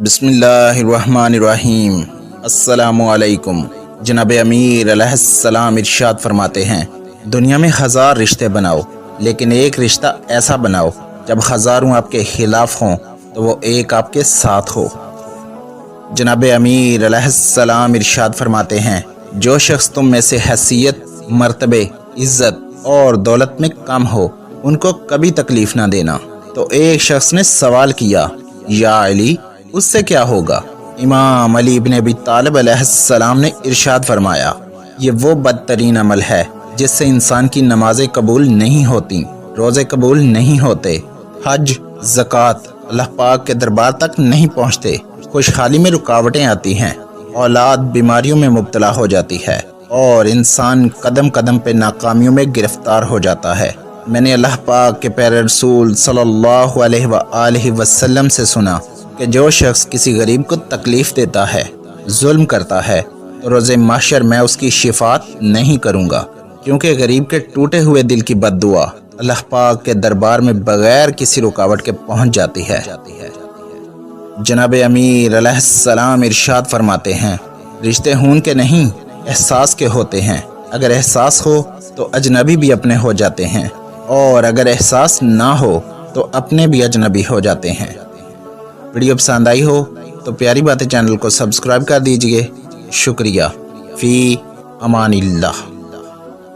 بسم اللہ الرحمن الرحیم۔ السلام علیکم۔ جناب امیر علیہ السلام ارشاد فرماتے ہیں، دنیا میں 1000 رشتے بناؤ لیکن ایک رشتہ ایسا بناؤ جب ہزاروں آپ کے خلاف ہوں تو وہ ایک آپ کے ساتھ ہو۔ جناب امیر علیہ السلام ارشاد فرماتے ہیں، جو شخص تم میں سے حیثیت، مرتبے، عزت اور دولت میں کم ہو ان کو کبھی تکلیف نہ دینا۔ تو ایک شخص نے سوال کیا، یا علی اس سے کیا ہوگا؟ امام علی ابن ابی طالب علیہ السلام نے ارشاد فرمایا، یہ وہ بدترین عمل ہے جس سے انسان کی نمازیں قبول نہیں ہوتی، روزے قبول نہیں ہوتے، حج، زکوٰۃ اللہ پاک کے دربار تک نہیں پہنچتے، خوشحالی میں رکاوٹیں آتی ہیں، اولاد بیماریوں میں مبتلا ہو جاتی ہے اور انسان قدم قدم پہ ناکامیوں میں گرفتار ہو جاتا ہے۔ میں نے اللہ پاک کے پیارے رسول صلی اللہ علیہ وآلہ وسلم سے سنا کہ جو شخص کسی غریب کو تکلیف دیتا ہے، ظلم کرتا ہے، تو روز محشر میں اس کی شفاعت نہیں کروں گا، کیونکہ غریب کے ٹوٹے ہوئے دل کی بد دعا اللہ پاک کے دربار میں بغیر کسی رکاوٹ کے پہنچ جاتی ہے۔ جناب امیر علیہ السلام ارشاد فرماتے ہیں، رشتے خون کے نہیں احساس کے ہوتے ہیں، اگر احساس ہو تو اجنبی بھی اپنے ہو جاتے ہیں، اور اگر احساس نہ ہو تو اپنے بھی اجنبی ہو جاتے ہیں۔ ویڈیو پسند آئی ہو تو پیاری باتیں چینل کو سبسکرائب کر دیجئے۔ شکریہ۔ فی امان اللہ۔